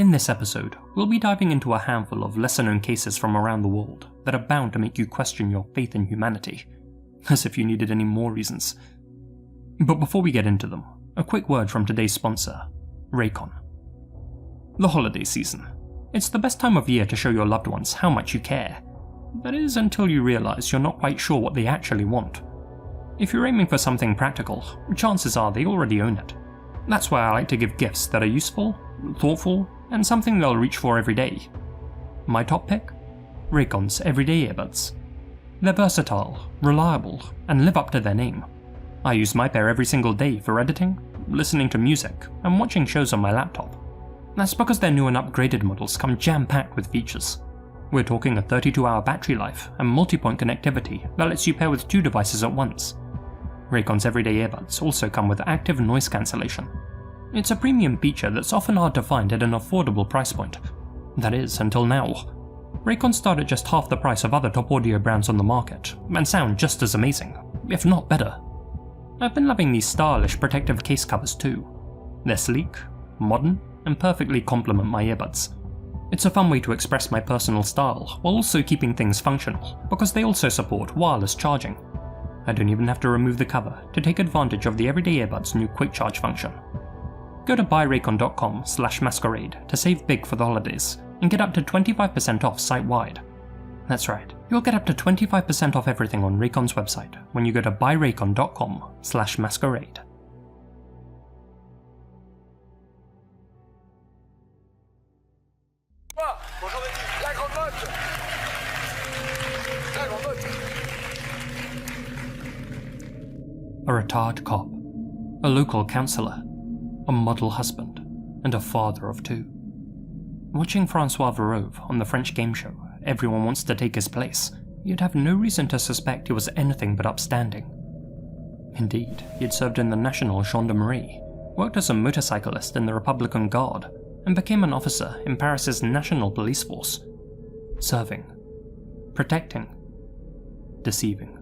In this episode, we'll be diving into a handful of lesser-known cases from around the world that are bound to make you question your faith in humanity, as if you needed any more reasons. But before we get into them, a quick word from today's sponsor, Raycon. The holiday season. It's the best time of year to show your loved ones how much you care. That is, until you realise you're not quite sure what they actually want. If you're aiming for something practical, chances are they already own it. That's why I like to give gifts that are useful, thoughtful, and something they'll reach for every day. My top pick? Raycon's everyday earbuds. They're versatile, reliable, and live up to their name. I use my pair every single day for editing, listening to music, and watching shows on my laptop. That's because their new and upgraded models come jam-packed with features. We're talking a 32-hour battery life and multi-point connectivity that lets you pair with 2 devices at once. Raycon's everyday earbuds also come with active noise cancellation. It's a premium feature that's often hard to find at an affordable price point. That is, until now. Raycon start at just half the price of other top audio brands on the market, and sound just as amazing, if not better. I've been loving these stylish protective case covers too. They're sleek, modern, and perfectly complement my earbuds. It's a fun way to express my personal style while also keeping things functional, because they also support wireless charging. I don't even have to remove the cover to take advantage of the everyday earbuds' new quick charge function. Go to buyraycon.com/masquerade to save big for the holidays and get up to 25% off site-wide. That's right, you'll get up to 25% off everything on Raycon's website when you go to buyraycon.com/masquerade. A retired cop, a local councillor, a model husband, and a father of 2. Watching Francois Verove on the French game show Everyone Wants to Take His Place, you'd have no reason to suspect he was anything but upstanding. Indeed, he had served in the National Gendarmerie, worked as a motorcyclist in the Republican Guard, and became an officer in Paris's National Police Force. Serving, protecting, deceiving.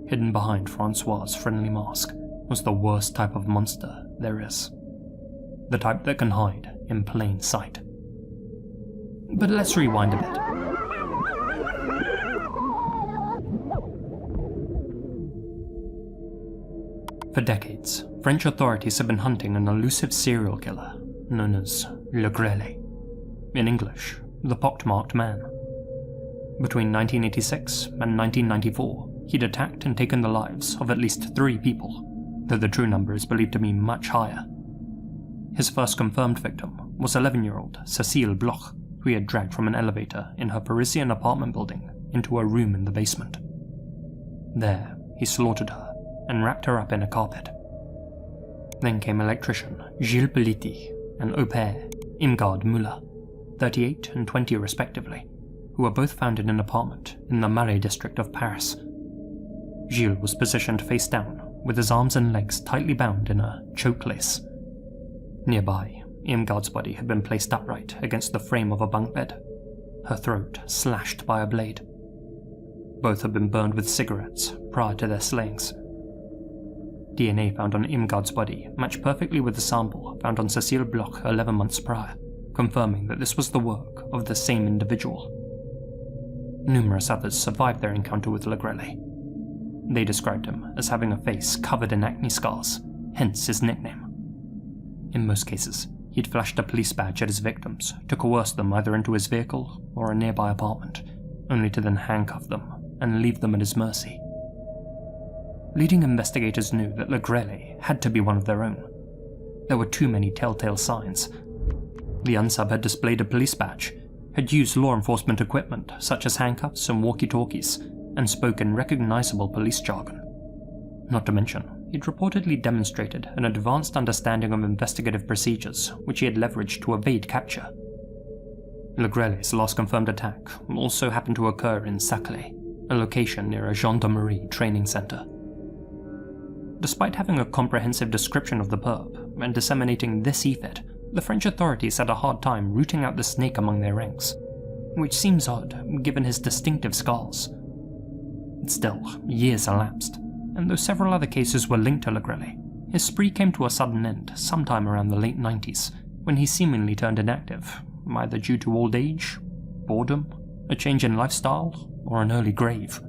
Hidden behind Francois's friendly mask was the worst type of monster there is. The type that can hide in plain sight. But let's rewind a bit. For decades, French authorities have been hunting an elusive serial killer known as Le Grêlé. In English, the pockmarked man. Between 1986 and 1994, he'd attacked and taken the lives of at least 3 people, though the true number is believed to be much higher. His first confirmed victim was 11-year-old Cécile Bloch, who he had dragged from an elevator in her Parisian apartment building into a room in the basement. There, he slaughtered her and wrapped her up in a carpet. Then came electrician Gilles Pellitti and au pair Imgard Müller, 38 and 20 respectively, who were both found in an apartment in the Marais district of Paris. Gilles was positioned face down, with his arms and legs tightly bound in a choke lace. Nearby, Irmgard's body had been placed upright against the frame of a bunk bed, her throat slashed by a blade. Both had been burned with cigarettes prior to their slayings. DNA found on Irmgard's body matched perfectly with the sample found on Cécile Bloch 11 months prior, confirming that this was the work of the same individual. Numerous others survived their encounter with Le Grêlé. They described him as having a face covered in acne scars, hence his nickname. In most cases, he'd flashed a police badge at his victims to coerce them either into his vehicle or a nearby apartment, only to then handcuff them and leave them at his mercy. Leading investigators knew that Le Grêlé had to be one of their own. There were too many telltale signs. The unsub had displayed a police badge, had used law enforcement equipment such as handcuffs and walkie-talkies, and spoke in recognizable police jargon. Not to mention, he'd reportedly demonstrated an advanced understanding of investigative procedures which he had leveraged to evade capture. Le Grêlé's last confirmed attack also happened to occur in Saclay, a location near a gendarmerie training center. Despite having a comprehensive description of the perp and disseminating this effort, the French authorities had a hard time rooting out the snake among their ranks, which seems odd given his distinctive scars. Still, years elapsed, and though several other cases were linked to Le Grêlé, his spree came to a sudden end sometime around the late 90s, when he seemingly turned inactive, either due to old age, boredom, a change in lifestyle, or an early grave.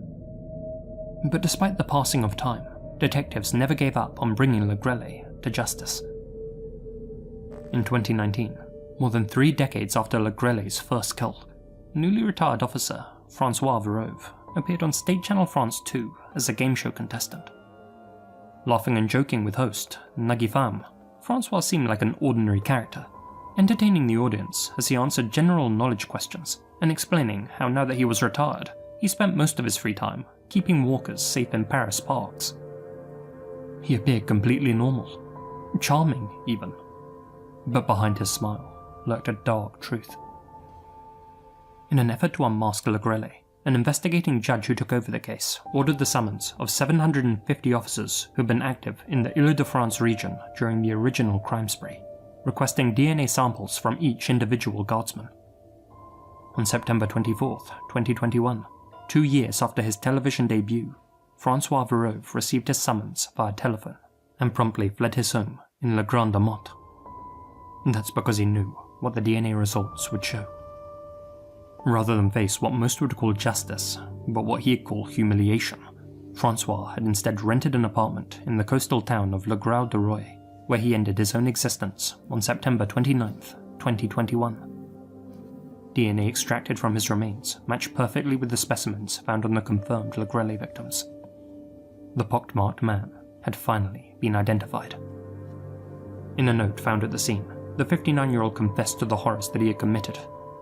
But despite the passing of time, detectives never gave up on bringing Legrelle to justice. In 2019, more than 3 decades after Legrelle's first kill, newly retired officer Francois Verove appeared on State Channel France 2 as a game show contestant. Laughing and joking with host Nagui Pham, Francois seemed like an ordinary character, entertaining the audience as he answered general knowledge questions and explaining how now that he was retired, he spent most of his free time keeping walkers safe in Paris parks. He appeared completely normal, charming even, but behind his smile lurked a dark truth. In an effort to unmask Legrelle, an investigating judge who took over the case ordered the summons of 750 officers who had been active in the Ile-de-France region during the original crime spree, requesting DNA samples from each individual guardsman. On September 24, 2021, 2 years after his television debut, Francois Verove received his summons via telephone and promptly fled his home in Le Grand-Amont. That's because he knew what the DNA results would show. Rather than face what most would call justice, but what he'd call humiliation, Francois had instead rented an apartment in the coastal town of Le Grau-de-Roy, where he ended his own existence on September 29, 2021. DNA extracted from his remains matched perfectly with the specimens found on the confirmed Legrelle victims. The pockmarked man had finally been identified. In a note found at the scene, the 59-year-old confessed to the horrors that he had committed,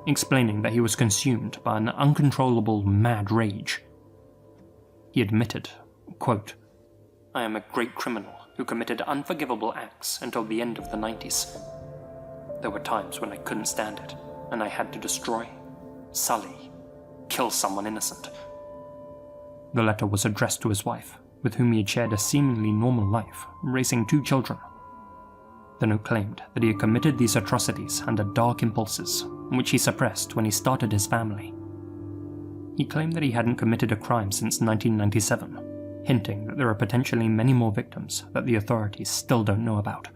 explaining that he was consumed by an uncontrollable mad rage. He admitted, quote, "I am a great criminal who committed unforgivable acts until the end of the 90s. There were times when I couldn't stand it, and I had to destroy, sully, kill someone innocent." The letter was addressed to his wife, with whom he had shared a seemingly normal life, raising 2 children. The note claimed that he had committed these atrocities under dark impulses, which he suppressed when he started his family. He claimed that he hadn't committed a crime since 1997, hinting that there are potentially many more victims that the authorities still don't know about.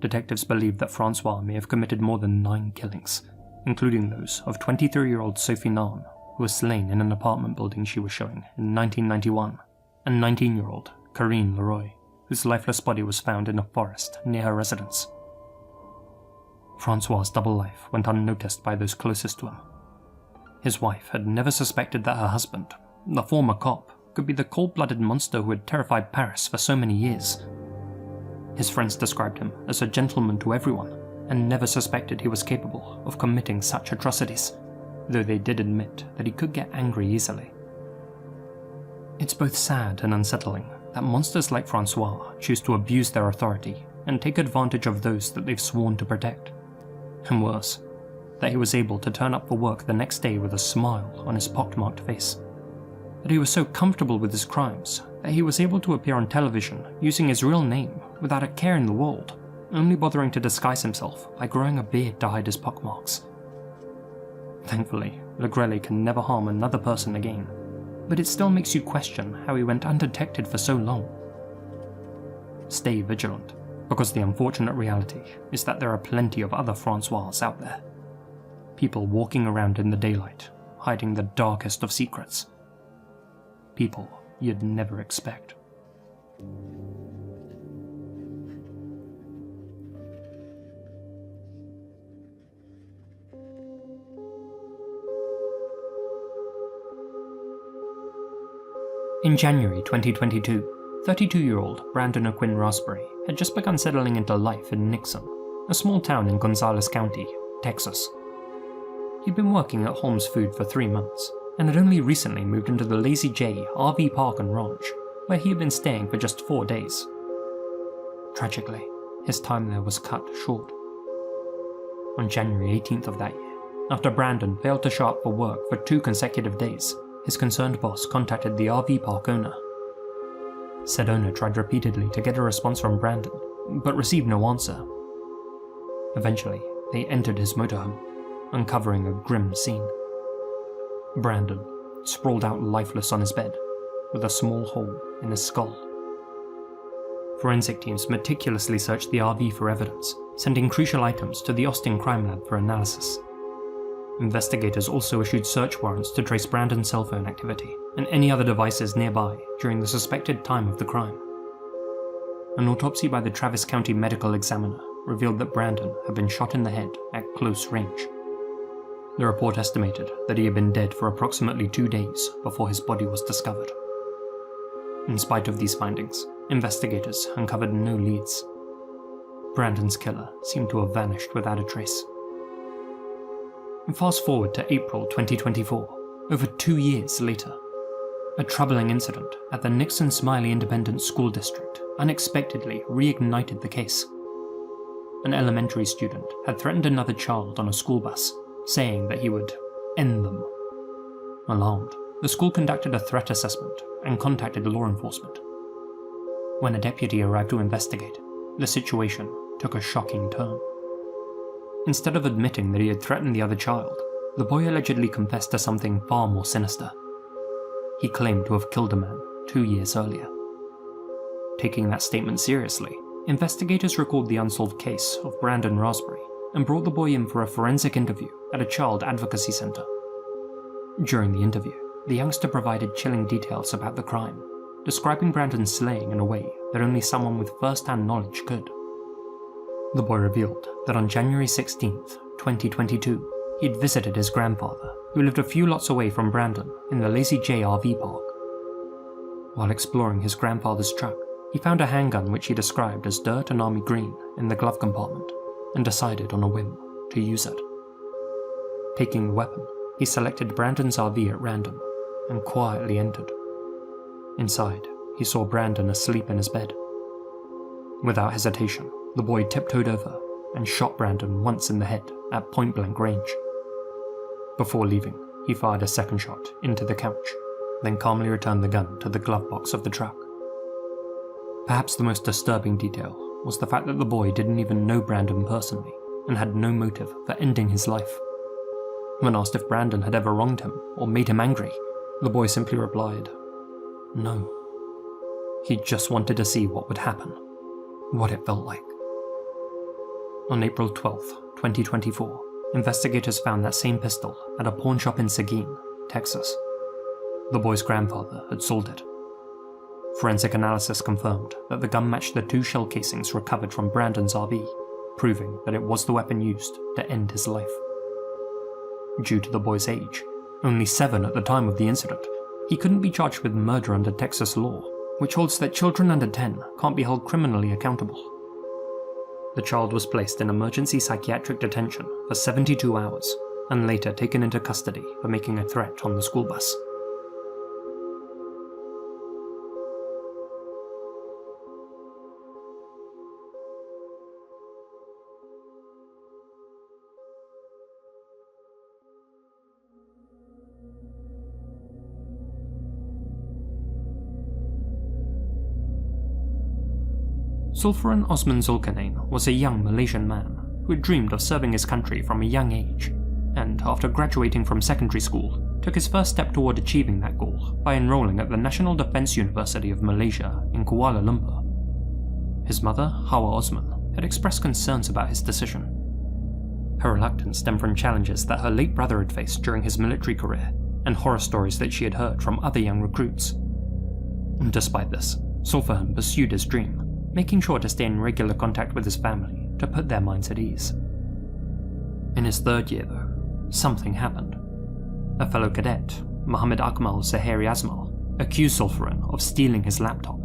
Detectives believe that Francois may have committed more than 9 killings, including those of 23-year-old Sophie Narn, who was slain in an apartment building she was showing in 1991, and 19-year-old Karine Leroy, whose lifeless body was found in a forest near her residence. Francois' double life went unnoticed by those closest to him. His wife had never suspected that her husband, the former cop, could be the cold-blooded monster who had terrified Paris for so many years. His friends described him as a gentleman to everyone, and never suspected he was capable of committing such atrocities, though they did admit that he could get angry easily. It's both sad and unsettling that monsters like Francois choose to abuse their authority and take advantage of those that they've sworn to protect. And worse, that he was able to turn up for work the next day with a smile on his pockmarked face. That he was so comfortable with his crimes that he was able to appear on television using his real name without a care in the world, only bothering to disguise himself by growing a beard to hide his pockmarks. Thankfully, Legrelle can never harm another person again, but it still makes you question how he went undetected for so long. Stay vigilant, because the unfortunate reality is that there are plenty of other Francois out there. People walking around in the daylight, hiding the darkest of secrets. People you'd never expect. In January 2022, 32-year-old Brandon O'Quinn Raspberry had just begun settling into life in Nixon, a small town in Gonzales County, Texas. He'd been working at Holmes Food for 3 months, and had only recently moved into the Lazy J RV Park and Ranch, where he had been staying for just 4 days. Tragically, his time there was cut short. On January 18th of that year, after Brandon failed to show up for work for 2 consecutive days, his concerned boss contacted the RV park owner. Said owner tried repeatedly to get a response from Brandon, but received no answer. Eventually, they entered his motorhome, uncovering a grim scene. Brandon sprawled out lifeless on his bed, with a small hole in his skull. Forensic teams meticulously searched the RV for evidence, sending crucial items to the Austin Crime Lab for analysis. Investigators also issued search warrants to trace Brandon's cell phone activity and any other devices nearby during the suspected time of the crime. An autopsy by the Travis County Medical Examiner revealed that Brandon had been shot in the head at close range. The report estimated that he had been dead for approximately 2 days before his body was discovered. In spite of these findings, investigators uncovered no leads. Brandon's killer seemed to have vanished without a trace. Fast forward to April 2024, over 2 years later. A troubling incident at the Nixon Smiley Independent School District unexpectedly reignited the case. An elementary student had threatened another child on a school bus, saying that he would end them. Alarmed, the school conducted a threat assessment and contacted law enforcement. When a deputy arrived to investigate, the situation took a shocking turn. Instead of admitting that he had threatened the other child, the boy allegedly confessed to something far more sinister. He claimed to have killed a man 2 years earlier. Taking that statement seriously, investigators recalled the unsolved case of Brandon Raspberry and brought the boy in for a forensic interview at a child advocacy center. During the interview, the youngster provided chilling details about the crime, describing Brandon's slaying in a way that only someone with first-hand knowledge could. The boy revealed that on January 16th, 2022, he had visited his grandfather, who lived a few lots away from Brandon in the Lazy J RV park. While exploring his grandfather's truck, he found a handgun which he described as dirt and army green in the glove compartment, and decided on a whim to use it. Taking the weapon, he selected Brandon's RV at random and quietly entered. Inside, he saw Brandon asleep in his bed. Without hesitation, the boy tiptoed over and shot Brandon once in the head at point-blank range. Before leaving, he fired a second shot into the couch, then calmly returned the gun to the glove box of the truck. Perhaps the most disturbing detail was the fact that the boy didn't even know Brandon personally and had no motive for ending his life. When asked if Brandon had ever wronged him or made him angry, the boy simply replied, "No." He just wanted to see what would happen, what it felt like. On April 12, 2024, investigators found that same pistol at a pawn shop in Seguin, Texas. The boy's grandfather had sold it. Forensic analysis confirmed that the gun matched the 2 shell casings recovered from Brandon's RV, proving that it was the weapon used to end his life. Due to the boy's age, only 7 at the time of the incident, he couldn't be charged with murder under Texas law, which holds that children under 10 can't be held criminally accountable. The child was placed in emergency psychiatric detention for 72 hours and later taken into custody for making a threat on the school bus. Sulfuran Osman Zulkarnain was a young Malaysian man who had dreamed of serving his country from a young age, and after graduating from secondary school, took his first step toward achieving that goal by enrolling at the National Defence University of Malaysia in Kuala Lumpur. His mother, Hawa Osman, had expressed concerns about his decision. Her reluctance stemmed from challenges that her late brother had faced during his military career, and horror stories that she had heard from other young recruits. Despite this, Sulfuran pursued his dream, making sure to stay in regular contact with his family to put their minds at ease. In his 3rd year, though, something happened. A fellow cadet, Muhammad Akmal Zahari Azmal, accused Sulfuran of stealing his laptop,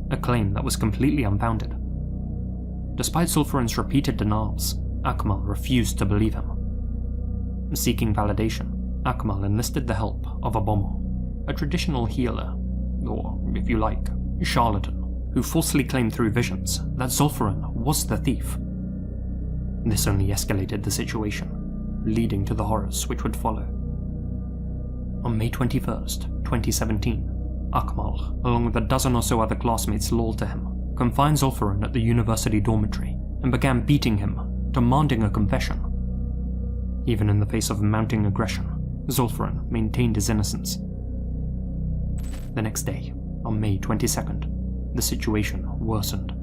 a claim that was completely unfounded. Despite Sulfuran's repeated denials, Akmal refused to believe him. Seeking validation, Akmal enlisted the help of a bomoh, a traditional healer, or, if you like, charlatan, who falsely claimed through visions that Sulfuran was the thief. This only escalated the situation, leading to the horrors which would follow. On May 21st, 2017, Akmal, along with a dozen or so other classmates loyal to him, confined Sulfuran at the university dormitory and began beating him, demanding a confession. Even in the face of mounting aggression, Sulfuran maintained his innocence. The next day, on May 22nd, the situation worsened.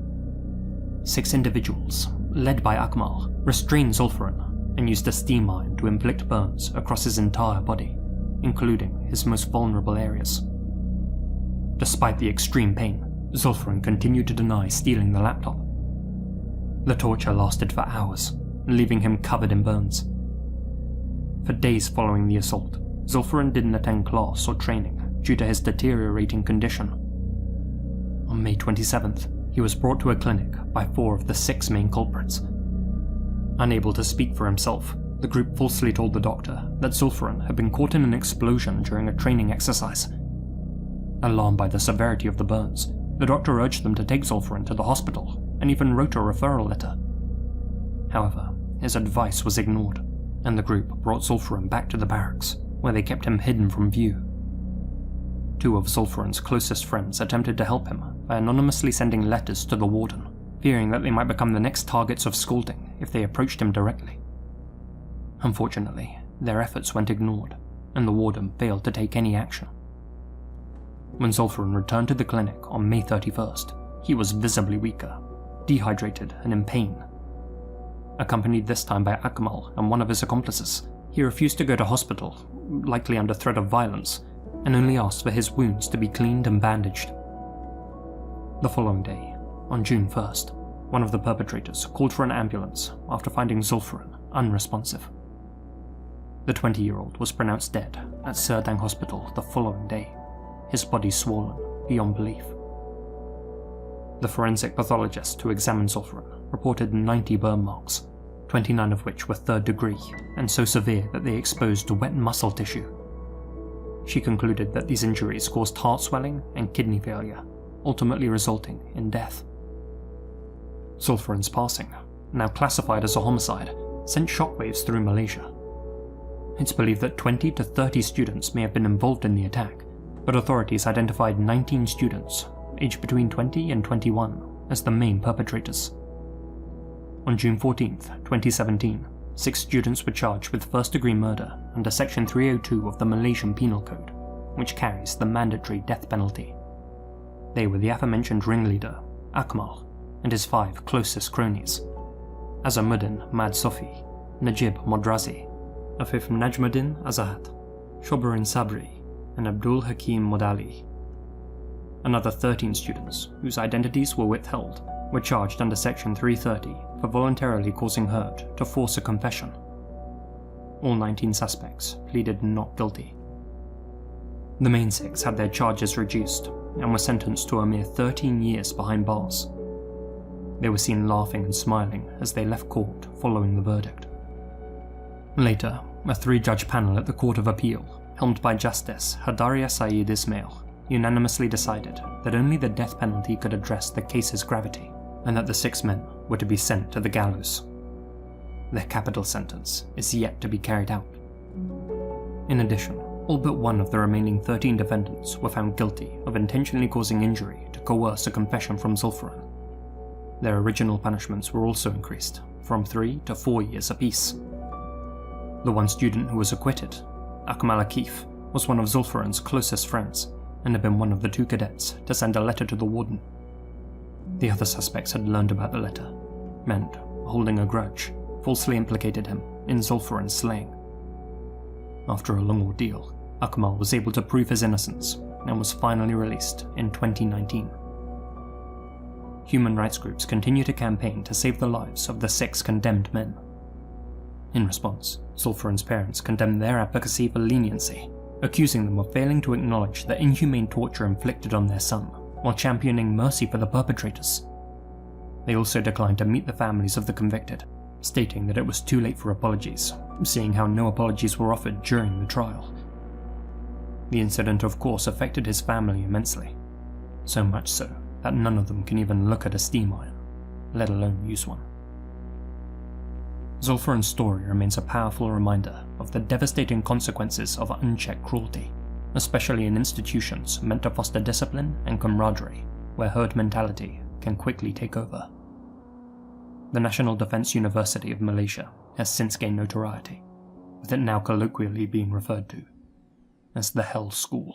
6 individuals, led by Akmal, restrained Zulfiran and used a steam iron to inflict burns across his entire body, including his most vulnerable areas. Despite the extreme pain, Zulfiran continued to deny stealing the laptop. The torture lasted for hours, leaving him covered in burns. For days following the assault, Zulfiran didn't attend class or training due to his deteriorating condition. On May 27th, he was brought to a clinic by 4 of the 6 main culprits. Unable to speak for himself, the group falsely told the doctor that Zulfiran had been caught in an explosion during a training exercise. Alarmed by the severity of the burns, the doctor urged them to take Zulfiran to the hospital and even wrote a referral letter. However, his advice was ignored, and the group brought Zulfiran back to the barracks, where they kept him hidden from view. 2 of Zulfiran's closest friends attempted to help him by anonymously sending letters to the warden, fearing that they might become the next targets of scolding if they approached him directly. Unfortunately, their efforts went ignored, and the warden failed to take any action. When Zulfiran returned to the clinic on May 31st, he was visibly weaker, dehydrated and in pain. Accompanied this time by Akmal and one of his accomplices, he refused to go to hospital, likely under threat of violence, and only asked for his wounds to be cleaned and bandaged. The following day, on June 1st, one of the perpetrators called for an ambulance after finding Zulfiran unresponsive. The 20-year-old was pronounced dead at Serdang Hospital the following day, his body swollen beyond belief. The forensic pathologist who examined Zulfiran reported 90 burn marks, 29 of which were 3rd degree and so severe that they exposed wet muscle tissue. She concluded that these injuries caused heart swelling and kidney failure, ultimately resulting in death. Zulfiran's passing, now classified as a homicide, sent shockwaves through Malaysia. It's believed that 20 to 30 students may have been involved in the attack, but authorities identified 19 students, aged between 20 and 21, as the main perpetrators. On June 14, 2017, 6 students were charged with first-degree murder under Section 302 of the Malaysian Penal Code, which carries the mandatory death penalty. They were the aforementioned ringleader, Akmal, and his 5 closest cronies, Azamuddin Mad Sofi, Najib Modrazi, Afif Najmuddin Azad, Shobarin Sabri, and Abdul Hakim Modali. Another 13 students, whose identities were withheld, were charged under Section 330 for voluntarily causing hurt to force a confession. All 19 suspects pleaded not guilty. The main 6 had their charges reduced and were sentenced to a mere 13 years behind bars. They were seen laughing and smiling as they left court following the verdict. Later, a 3-judge panel at the Court of Appeal, helmed by Justice Hadaria Saeed Ismail, unanimously decided that only the death penalty could address the case's gravity, and that the 6 men were to be sent to the gallows. Their capital sentence is yet to be carried out. In addition, all but one of the remaining 13 defendants were found guilty of intentionally causing injury to coerce a confession from Zulfiran. Their original punishments were also increased, from 3 to 4 years apiece. The one student who was acquitted, Akmal Akif, was one of Zulfiran's closest friends, and had been one of the 2 cadets to send a letter to the warden. The other suspects had learned about the letter, and, holding a grudge, falsely implicated him in Zulfiran's slaying. After a long ordeal, Akmal was able to prove his innocence and was finally released in 2019. Human rights groups continue to campaign to save the lives of the 6 condemned men. In response, Zulfiran's parents condemned their advocacy for leniency, accusing them of failing to acknowledge the inhumane torture inflicted on their son, while championing mercy for the perpetrators. They also declined to meet the families of the convicted, stating that it was too late for apologies, seeing how no apologies were offered during the trial. The incident of course affected his family immensely, so much so that none of them can even look at a steam iron, let alone use one. Zulfiran's story remains a powerful reminder of the devastating consequences of unchecked cruelty, especially in institutions meant to foster discipline and camaraderie, where herd mentality can quickly take over. The National Defence University of Malaysia has since gained notoriety, with it now colloquially being referred to as the Hell School.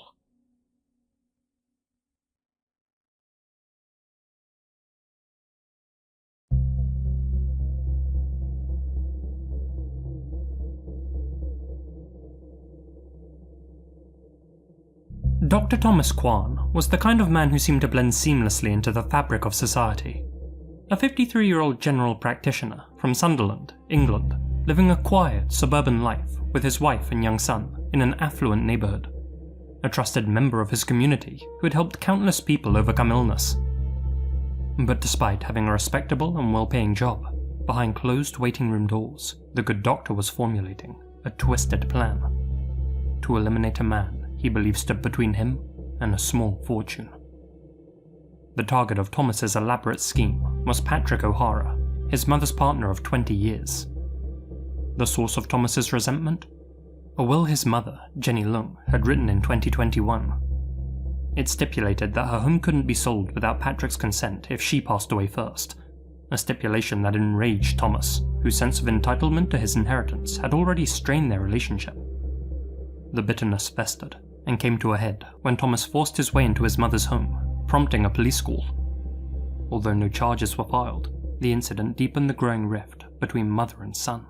Dr. Thomas Kwan was the kind of man who seemed to blend seamlessly into the fabric of society. A 53-year-old general practitioner from Sunderland, England, living a quiet, suburban life with his wife and young son in an affluent neighbourhood. A trusted member of his community who had helped countless people overcome illness. But despite having a respectable and well-paying job, behind closed waiting room doors, the good doctor was formulating a twisted plan to eliminate a man he believed stood between him and a small fortune. The target of Thomas's elaborate scheme was Patrick O'Hara, his mother's partner of 20 years. The source of Thomas's resentment? A will his mother, Jenny Lung, had written in 2021. It stipulated that her home couldn't be sold without Patrick's consent if she passed away first, a stipulation that enraged Thomas, whose sense of entitlement to his inheritance had already strained their relationship. The bitterness festered and came to a head when Thomas forced his way into his mother's home, prompting a police call. Although no charges were filed, the incident deepened the growing rift between mother and son.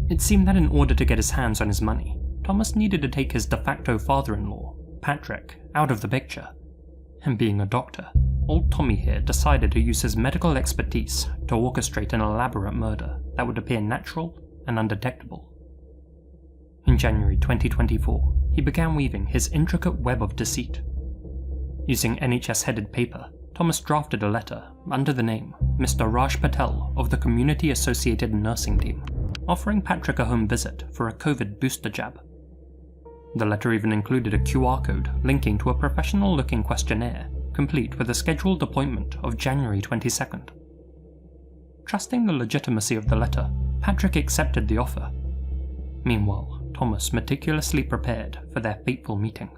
It seemed that in order to get his hands on his money, Thomas needed to take his de facto father-in-law, Patrick, out of the picture. And being a doctor, old Tommy here decided to use his medical expertise to orchestrate an elaborate murder that would appear natural and undetectable. In January 2024, he began weaving his intricate web of deceit. Using NHS-headed paper, Thomas drafted a letter under the name Mr. Raj Patel of the Community-Associated Nursing Team, offering Patrick a home visit for a COVID booster jab. The letter even included a QR code linking to a professional-looking questionnaire, complete with a scheduled appointment of January 22nd. Trusting the legitimacy of the letter, Patrick accepted the offer. Meanwhile, Thomas meticulously prepared for their fateful meeting.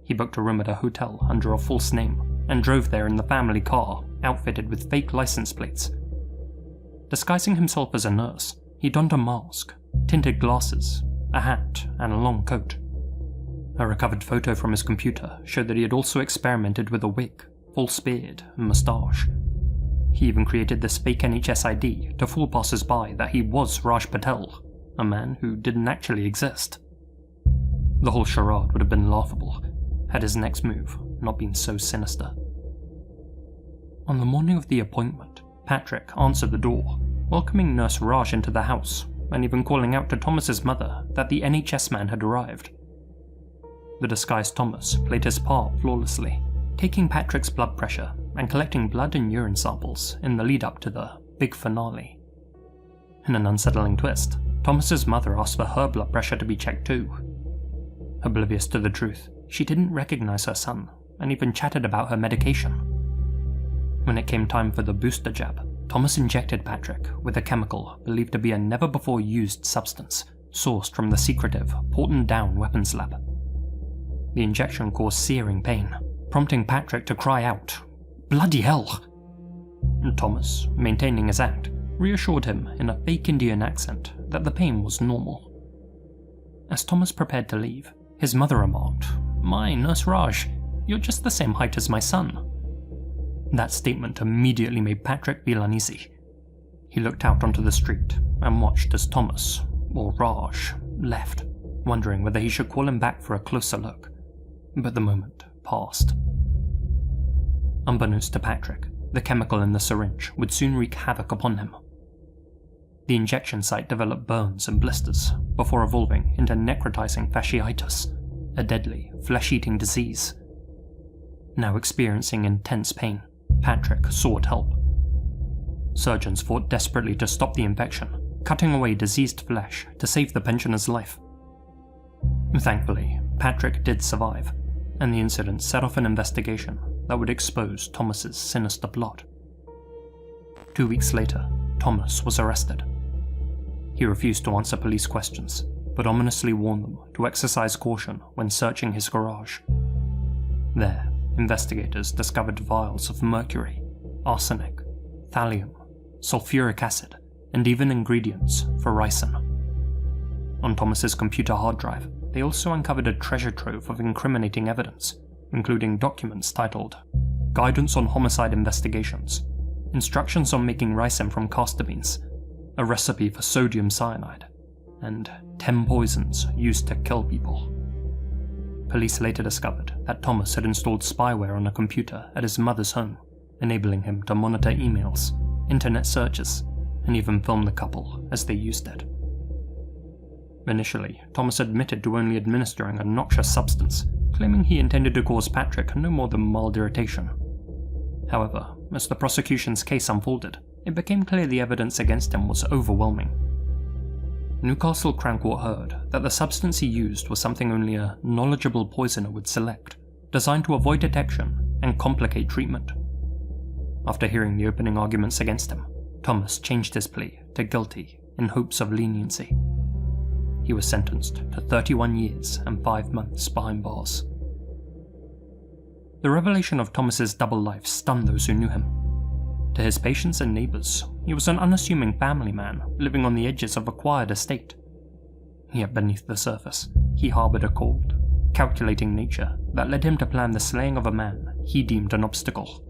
He booked a room at a hotel under a false name and drove there in the family car, outfitted with fake license plates. Disguising himself as a nurse, he donned a mask, tinted glasses, a hat, and a long coat. A recovered photo from his computer showed that he had also experimented with a wig, false beard, and moustache. He even created this fake NHS ID to fool passers-by that he was Raj Patel, a man who didn't actually exist. The whole charade would have been laughable had his next move not been so sinister. On the morning of the appointment, Patrick answered the door, welcoming Nurse Raj into the house, and even calling out to Thomas's mother that the NHS man had arrived. The disguised Thomas played his part flawlessly, taking Patrick's blood pressure and collecting blood and urine samples in the lead-up to the big finale. In an unsettling twist, Thomas's mother asked for her blood pressure to be checked too. Oblivious to the truth, she didn't recognize her son and even chatted about her medication. When it came time for the booster jab, Thomas injected Patrick with a chemical believed to be a never-before-used substance sourced from the secretive Porton Down weapons lab. The injection caused searing pain, prompting Patrick to cry out, "Bloody hell!" Thomas, maintaining his act, reassured him in a fake Indian accent that the pain was normal. As Thomas prepared to leave, his mother remarked, "My, Nurse Raj, you're just the same height as my son." That statement immediately made Patrick feel uneasy. He looked out onto the street and watched as Thomas, or Raj, left, wondering whether he should call him back for a closer look. But the moment passed. Unbeknownst to Patrick, the chemical in the syringe would soon wreak havoc upon him. The injection site developed burns and blisters before evolving into necrotizing fasciitis, a deadly, flesh-eating disease. Now experiencing intense pain, Patrick sought help. Surgeons fought desperately to stop the infection, cutting away diseased flesh to save the pensioner's life. Thankfully, Patrick did survive, and the incident set off an investigation that would expose Thomas's sinister plot. 2 weeks later, Thomas was arrested. He refused to answer police questions, but ominously warned them to exercise caution when searching his garage. There, investigators discovered vials of mercury, arsenic, thallium, sulfuric acid, and even ingredients for ricin. On Thomas's computer hard drive, they also uncovered a treasure trove of incriminating evidence, including documents titled Guidance on Homicide Investigations, Instructions on Making Ricin from Castor Beans, a recipe for sodium cyanide, and 10 poisons used to kill people. police later discovered that Thomas had installed spyware on a computer at his mother's home, enabling him to monitor emails, internet searches, and even film the couple as they used it. Initially, Thomas admitted to only administering a noxious substance, claiming he intended to cause Patrick no more than mild irritation. However, as the prosecution's case unfolded, it became clear the evidence against him was overwhelming. Newcastle Crown Court heard that the substance he used was something only a knowledgeable poisoner would select, designed to avoid detection and complicate treatment. After hearing the opening arguments against him, Thomas changed his plea to guilty in hopes of leniency. He was sentenced to 31 years and 5 months behind bars. The revelation of Thomas's double life stunned those who knew him. To his patients and neighbours, he was an unassuming family man living on the edges of a quiet estate. Yet beneath the surface, he harboured a cold, calculating nature that led him to plan the slaying of a man he deemed an obstacle.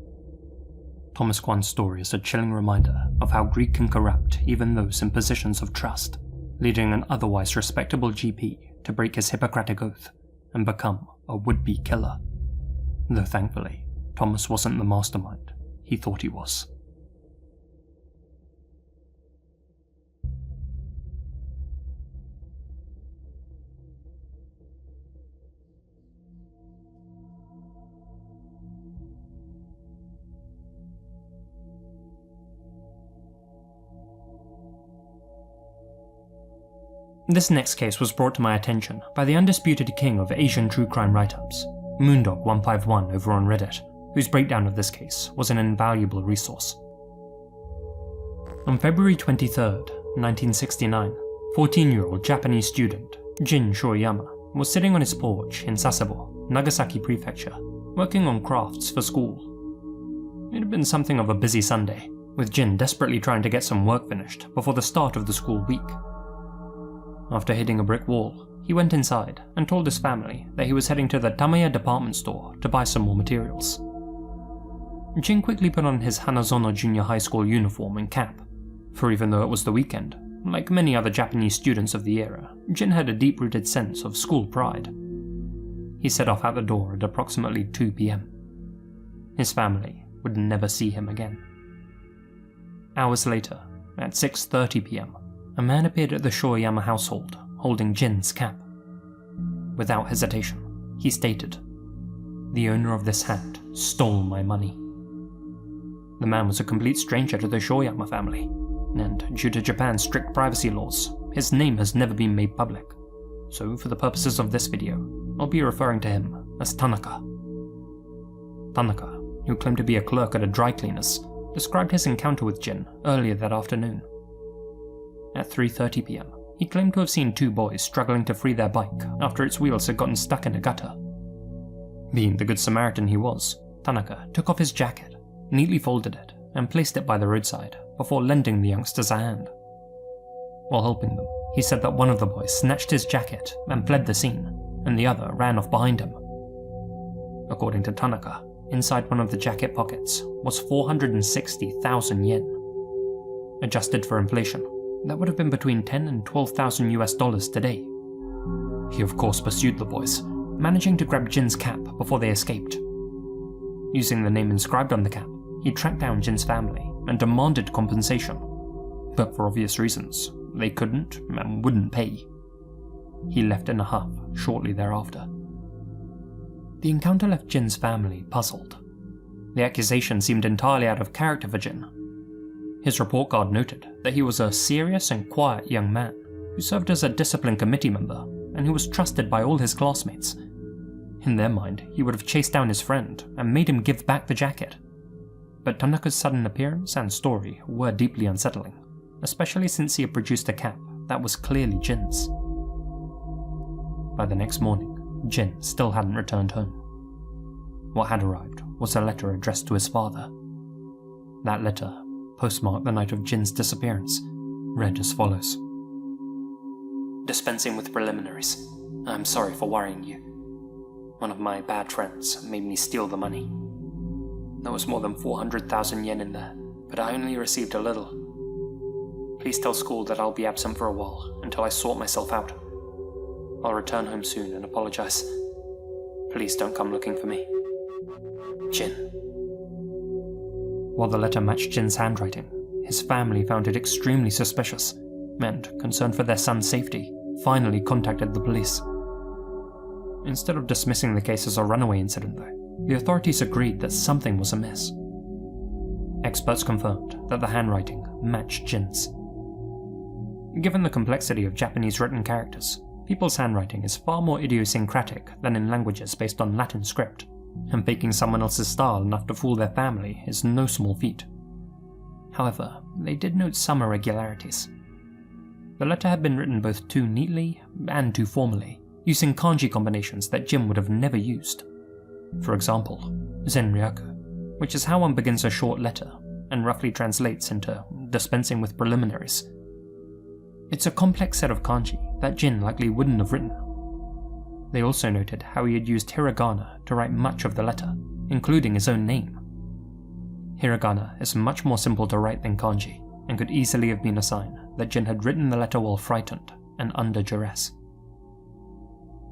Thomas Kwan's story is a chilling reminder of how greed can corrupt even those in positions of trust, leading an otherwise respectable GP to break his Hippocratic oath and become a would-be killer. Though thankfully, Thomas wasn't the mastermind he thought he was. This next case was brought to my attention by the undisputed king of Asian true crime write-ups, Moondog151 over on Reddit, whose breakdown of this case was an invaluable resource. On February 23, 1969, 14-year-old Japanese student Jin Shoyama was sitting on his porch in Sasebo, Nagasaki Prefecture, working on crafts for school. It had been something of a busy Sunday, with Jin desperately trying to get some work finished before the start of the school week. After hitting a brick wall, he went inside and told his family that he was heading to the Tamaya department store to buy some more materials. Jin quickly put on his Hanazono Junior High School uniform and cap, for even though it was the weekend, like many other Japanese students of the era, Jin had a deep-rooted sense of school pride. He set off out the door at approximately 2 p.m. His family would never see him again. Hours later, at 6:30 p.m, a man appeared at the Shoyama household holding Jin's cap. Without hesitation, he stated, "The owner of this hat stole my money." The man was a complete stranger to the Shoyama family, and due to Japan's strict privacy laws, his name has never been made public. So for the purposes of this video, I'll be referring to him as Tanaka. Tanaka, who claimed to be a clerk at a dry cleaner's, described his encounter with Jin earlier that afternoon. At 3:30 p.m, he claimed to have seen 2 boys struggling to free their bike after its wheels had gotten stuck in a gutter. Being the good Samaritan he was, Tanaka took off his jacket, neatly folded it, and placed it by the roadside before lending the youngsters a hand. While helping them, he said that one of the boys snatched his jacket and fled the scene, and the other ran off behind him. According to Tanaka, inside one of the jacket pockets was 460,000 yen. Adjusted for inflation, that would have been between $10,000 and $12,000 today. He of course pursued the boys, managing to grab Jin's cap before they escaped. Using the name inscribed on the cap, he tracked down Jin's family and demanded compensation, but for obvious reasons, they couldn't and wouldn't pay. He left in a huff shortly thereafter. The encounter left Jin's family puzzled. The accusation seemed entirely out of character for Jin. His report card noted that he was a serious and quiet young man who served as a discipline committee member and who was trusted by all his classmates. In their mind, he would have chased down his friend and made him give back the jacket. But Tanaka's sudden appearance and story were deeply unsettling, especially since he had produced a cap that was clearly Jin's. By the next morning, Jin still hadn't returned home. What had arrived was a letter addressed to his father. That letter, postmarked the night of Jin's disappearance, read as follows. "Dispensing with preliminaries. I'm sorry for worrying you. One of my bad friends made me steal the money. There was more than 400,000 yen in there, but I only received a little. Please tell school that I'll be absent for a while until I sort myself out. I'll return home soon and apologize. Please don't come looking for me. Jin. While the letter matched Jin's handwriting, his family found it extremely suspicious, and, concerned for their son's safety, finally contacted the police. Instead of dismissing the case as a runaway incident, though, the authorities agreed that something was amiss. Experts confirmed that the handwriting matched Jin's. Given the complexity of Japanese written characters, people's handwriting is far more idiosyncratic than in languages based on Latin script, and faking someone else's style enough to fool their family is no small feat. However, they did note some irregularities. The letter had been written both too neatly and too formally, using kanji combinations that Jin would have never used. For example, zenryaku, which is how one begins a short letter and roughly translates into dispensing with preliminaries. It's a complex set of kanji that Jin likely wouldn't have written. They also noted how he had used hiragana to write much of the letter, including his own name. Hiragana is much more simple to write than kanji, and could easily have been a sign that Jin had written the letter while frightened and under duress.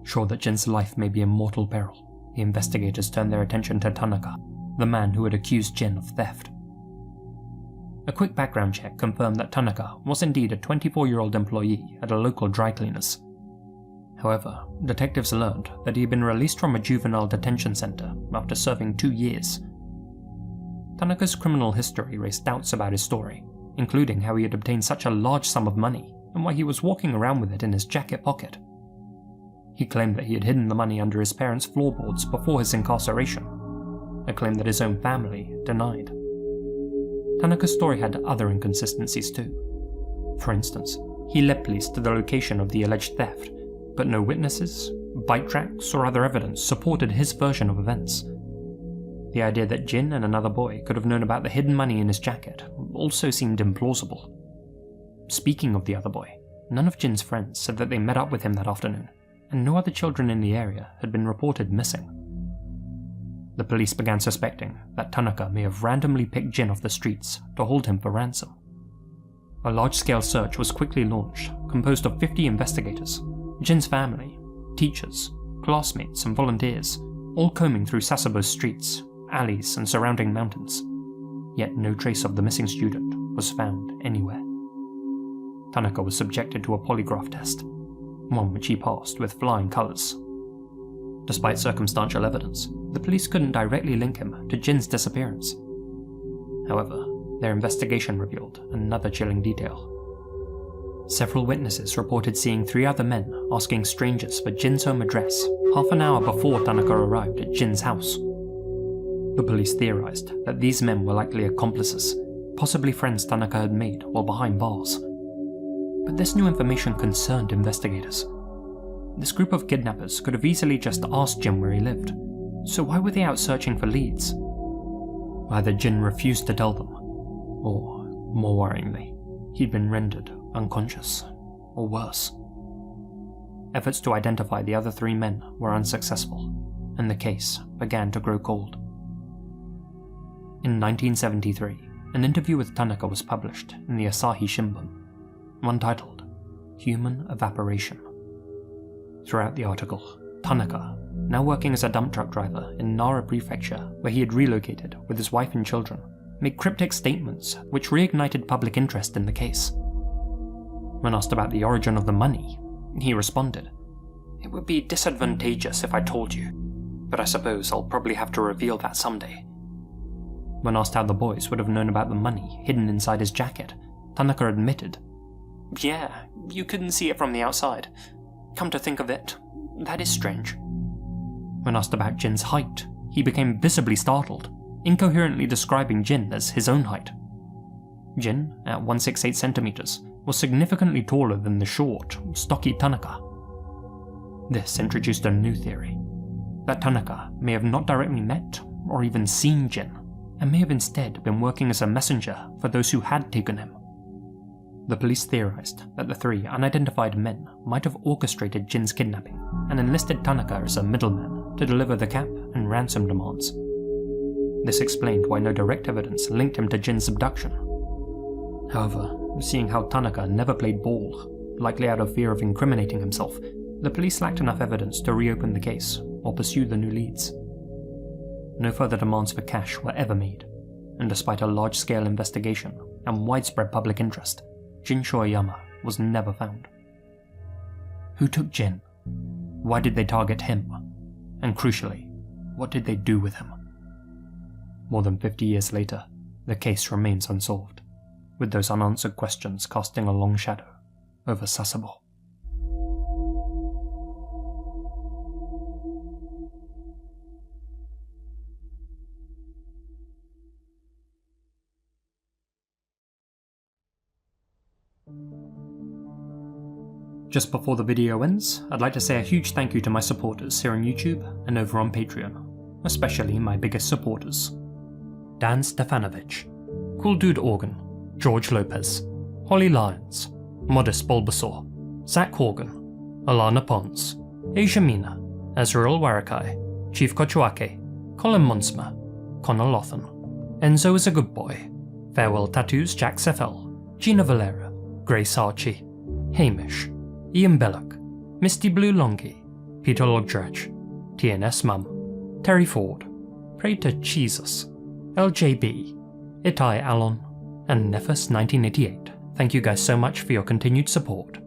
Sure that Jin's life may be in mortal peril, the investigators turned their attention to Tanaka, the man who had accused Jin of theft. A quick background check confirmed that Tanaka was indeed a 24-year-old employee at a local dry cleaners. However, detectives learned that he had been released from a juvenile detention center after serving 2 years. Tanaka's criminal history raised doubts about his story, including how he had obtained such a large sum of money and why he was walking around with it in his jacket pocket. He claimed that he had hidden the money under his parents' floorboards before his incarceration, a claim that his own family denied. Tanaka's story had other inconsistencies too. For instance, he led police to the location of the alleged theft, but no witnesses, bike tracks, or other evidence supported his version of events. The idea that Jin and another boy could have known about the hidden money in his jacket also seemed implausible. Speaking of the other boy, none of Jin's friends said that they met up with him that afternoon, and no other children in the area had been reported missing. The police began suspecting that Tanaka may have randomly picked Jin off the streets to hold him for ransom. A large-scale search was quickly launched, composed of 50 investigators, Jin's family, teachers, classmates, and volunteers, all combing through Sasebo's streets, alleys, and surrounding mountains. Yet no trace of the missing student was found anywhere. Tanaka was subjected to a polygraph test, one which he passed with flying colours. Despite circumstantial evidence, the police couldn't directly link him to Jin's disappearance. However, their investigation revealed another chilling detail. Several witnesses reported seeing 3 other men asking strangers for Jin's home address half an hour before Tanaka arrived at Jin's house. The police theorized that these men were likely accomplices, possibly friends Tanaka had made while behind bars. But this new information concerned investigators. This group of kidnappers could have easily just asked Jin where he lived, so why were they out searching for leads? Either Jin refused to tell them, or, more worryingly, he'd been rendered unconscious, or worse. Efforts to identify the other 3 men were unsuccessful, and the case began to grow cold. In 1973, an interview with Tanaka was published in the Asahi Shimbun, one titled Human Evaporation. Throughout the article, Tanaka, now working as a dump truck driver in Nara Prefecture, where he had relocated with his wife and children, made cryptic statements which reignited public interest in the case. When asked about the origin of the money, he responded, "It would be disadvantageous if I told you, but I suppose I'll probably have to reveal that someday." When asked how the boys would have known about the money hidden inside his jacket, Tanaka admitted, "Yeah, you couldn't see it from the outside. Come to think of it, that is strange." When asked about Jin's height, he became visibly startled, incoherently describing Jin as his own height. Jin, at 168 centimeters, was significantly taller than the short, stocky Tanaka. This introduced a new theory, that Tanaka may have not directly met or even seen Jin, and may have instead been working as a messenger for those who had taken him. The police theorized that the 3 unidentified men might have orchestrated Jin's kidnapping and enlisted Tanaka as a middleman to deliver the cap and ransom demands. This explained why no direct evidence linked him to Jin's abduction. However, seeing how Tanaka never played ball, likely out of fear of incriminating himself, the police lacked enough evidence to reopen the case or pursue the new leads. No further demands for cash were ever made, and despite a large-scale investigation and widespread public interest, Jin Shoyama was never found. Who took Jin? Why did they target him? And crucially, what did they do with him? More than 50 years later, the case remains unsolved, with those unanswered questions casting a long shadow over Sasebo. Just before the video ends, I'd like to say a huge thank you to my supporters here on YouTube and over on Patreon, especially my biggest supporters: Dan Stefanovic, Cool Dude Organ, George Lopez, Holly Lyons, Modest Bulbasaur, Zach Horgan, Alana Pons, Asia Mina, Azrael Warakai, Chief Kochuake, Colin Monsma, Connor Lothan, Enzo is a Good Boy, Farewell Tattoos Jack Seffel, Gina Valera, Grace Archie, Hamish, Ian Belloc, Misty Blue Longy, Peter Logdredge, TNS Mum, Terry Ford, Pray to Jesus, LJB, Itai Alon, and Nephus 1988. Thank you guys so much for your continued support.